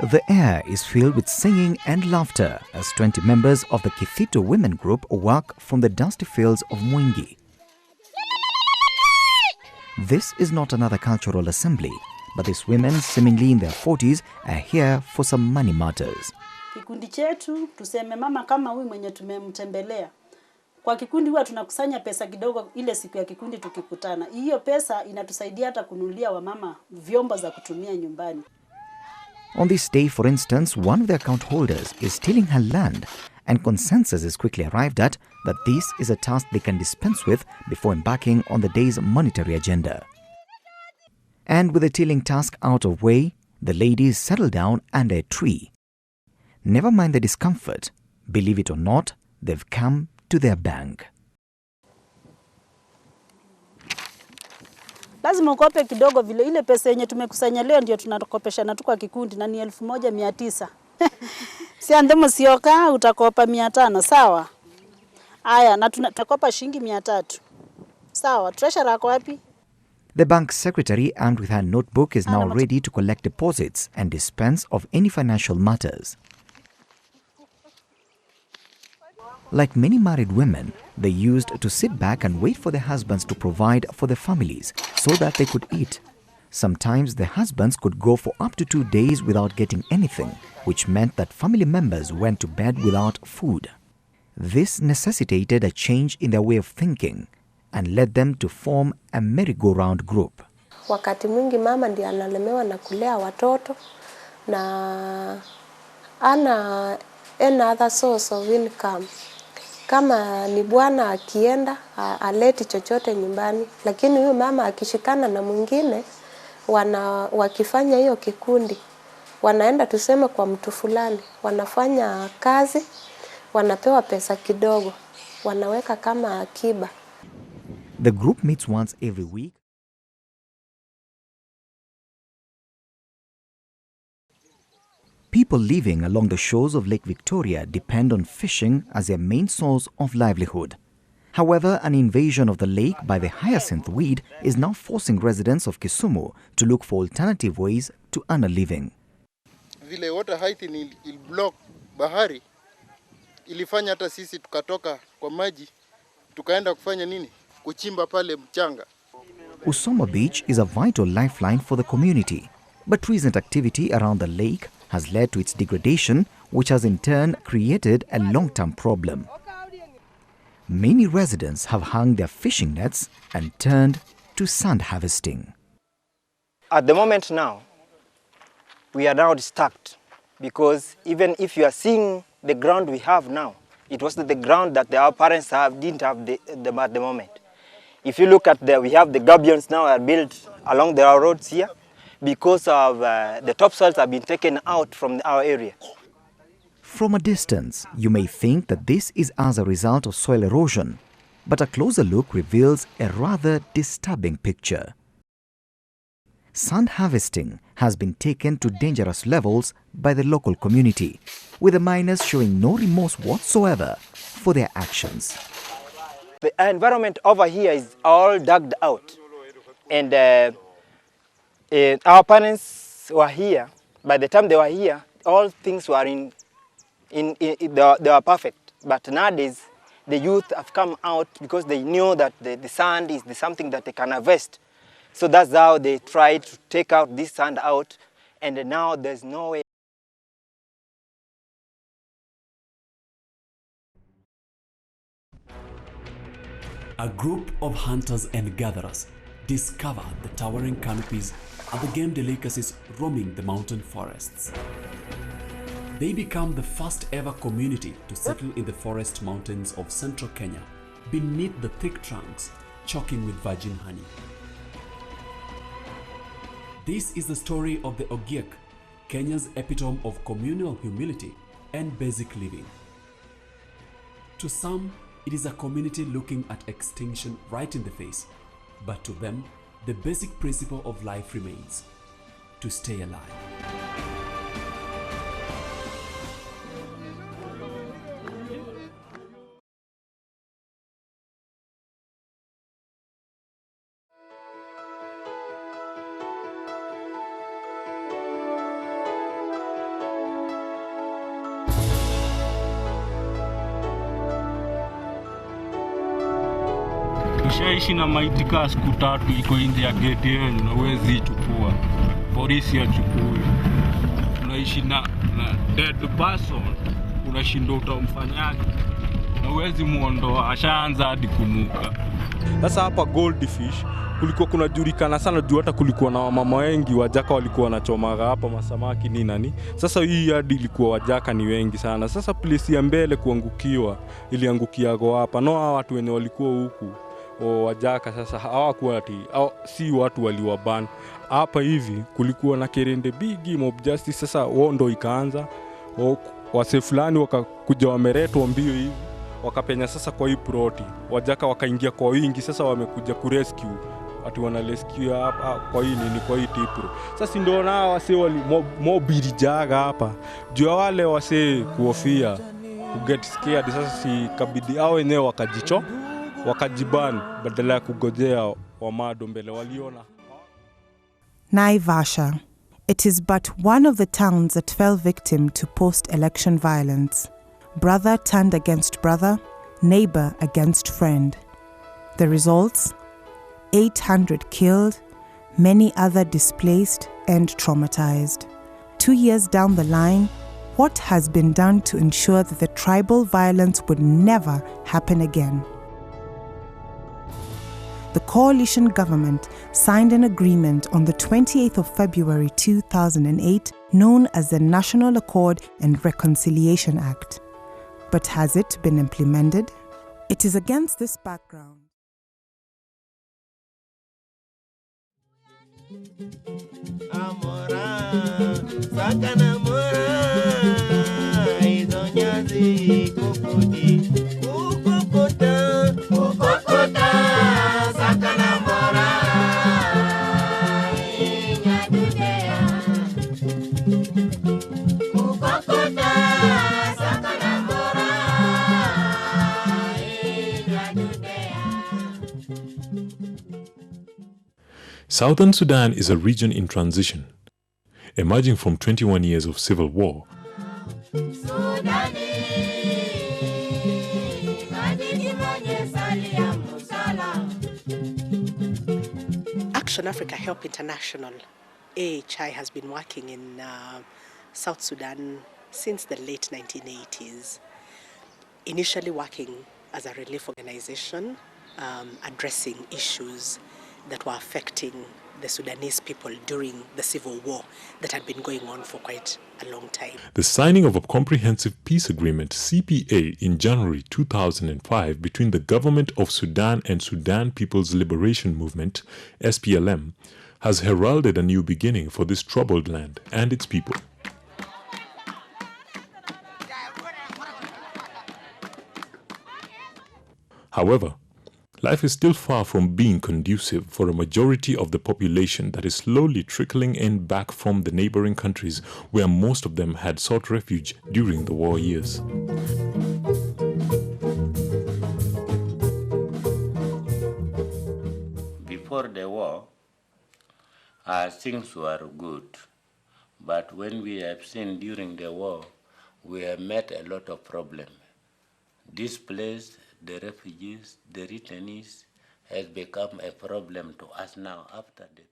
The air is filled with singing and laughter as 20 members of the Kithito women group walk from the dusty fields of Mwingi. This is not another cultural assembly, but these women, seemingly in their 40s, are here for some money matters. Kikundi chetu tuseme mama kama huyu mwenye tumemtembelea. Kwa kikundi huwa tunakusanya pesa kidogo ile siku ya kikundi tukikutana. Hiyo pesa inatusaidia hata kununulia wamama vyombo za kutumia nyumbani. On this day, for instance, one of the account holders is stealing her land, and consensus is quickly arrived at that this is a task they can dispense with before embarking on the day's monetary agenda. And with the tilling task out of way, the ladies settle down under a tree. Never mind the discomfort, believe it or not, they've come to their bank. Lazima ukope kidogo vile ile pesa yenye tumekusanya leo ndio tunakopeshana tu kwa kikundi na ni 1900. Si andemo sioka utakopa 500, sawa? Aya, na tutakopa shilingi 300. Sawa, treasurer ako wapi? The bank secretary, armed with her notebook, is now ready to collect deposits and dispense of any financial matters. Like many married women, they used to sit back and wait for their husbands to provide for their families so that they could eat. Sometimes the husbands could go for up to 2 days without getting anything, which meant that family members went to bed without food. This necessitated a change in their way of thinking and led them to form a merry-go-round group. Wakati mwingi mama ndiye analemewa na kulea watoto na ana another source of income. Kama ni bwana akienda aleti chochote nyumbani, lakini huyu mama akishikana na mwingine wakifanya hiyo kikundi, wanaenda tuseme kwa mtu fulani, wanafanya kazi, wanapewa pesa kidogo, wanaweka kama akiba. The group meets once every week. People living along the shores of Lake Victoria depend on fishing as their main source of livelihood. However, an invasion of the lake by the hyacinth weed is now forcing residents of Kisumu to look for alternative ways to earn a living. Vile water height il block bahari ilifanya hata sisi tukatoka kwa maji tukaenda kufanya nini? Kuchimba pale mchanga. Usoma Beach is a vital lifeline for the community, but recent activity around the lake has led to its degradation, which has in turn created a long-term problem. Many residents have hung their fishing nets and turned to sand harvesting. At the moment now, we are now stuck because even if you are seeing the ground we have now, it was the ground that our parents didn't have at the moment. If you look at we have the gabions now are built along the roads here because of the topsoils have been taken out from our area. From a distance, you may think that this is as a result of soil erosion, but a closer look reveals a rather disturbing picture. Sand harvesting has been taken to dangerous levels by the local community, with the miners showing no remorse whatsoever for their actions. The environment over here is all dug out, and our parents were here. By the time they were here, all things were they were perfect. But nowadays, the youth have come out because they knew that the sand is something that they can harvest. So that's how they tried to take out this sand out, and now there's no way. A group of hunters and gatherers discover the towering canopies and the game delicacies roaming the mountain forests. They become the first ever community to settle in the forest mountains of central Kenya, beneath the thick trunks choking with virgin honey. This is the story of the Ogiek, Kenya's epitome of communal humility and basic living. To some, it is a community looking at extinction right in the face, but to them, the basic principle of life remains: to stay alive. Ushaishi na maiti kaa siku 3 iko nje ya gate yenu na huwezi ichukua. Polisi achukue. Unaishi na dead person, unashindwa utamfanyaje? Na huwezi muondoa, ashaanza hadi kunuka. Sasa hapa Goldfish kulikuwa kunajulikana sana juu hata kulikuwa na wamama wengi wajaka walikuwa wanachomaga hapa masamaki ni nani. Sasa hii hadi ilikuwa wajaka ni wengi sana. Sasa place ya mbele kuangukiwa iliangukiago hapa. No, hawa watu wenye walikuwa huku wajaka sasa hawakuwa ati si watu waliwaban. Hapa hivi kulikuwa na kerende bigi mob justice. Sasa wondo ikaanza wase fulani wakakuja wameretwa mbio hivi wakapenya sasa kwa hii proti wajaka wakaingia kwa wingi. Sasa wamekuja kurescue ati wana rescue hapa kwa hii nini kwa hii tipro. Sasa ndio nao wase wali mobirijaga hapa juu wale wase kuhofia get scared. Sasa si kabidi hao wenyewe wakajiban badala ya kugojea wamado mbele waliona. Naivasha. It is but one of the towns that fell victim to post-election violence. Brother turned against brother, neighbor against friend. The results? 800 killed, many other displaced and traumatized. 2 years down the line, what has been done to ensure that the tribal violence would never happen again? The coalition government signed an agreement on the 28th of February 2008 known as the National Accord and Reconciliation Act. But has it been implemented? It is against this background. Southern Sudan is a region in transition, emerging from 21 years of civil war. Action Africa Help International, AHI, has been working in South Sudan since the late 1980s, initially working as a relief organization, addressing issues that were affecting the Sudanese people during the civil war that had been going on for quite a long time. The signing of a comprehensive peace agreement, CPA, in January 2005 between the government of Sudan and Sudan People's Liberation Movement, SPLM, has heralded a new beginning for this troubled land and its people. However, life is still far from being conducive for a majority of the population that is slowly trickling in back from the neighboring countries where most of them had sought refuge during the war years. Before the war, things were good. But when we have seen during the war, we have met a lot of problems. Displaced, the refugees, the returnees has become a problem to us now after the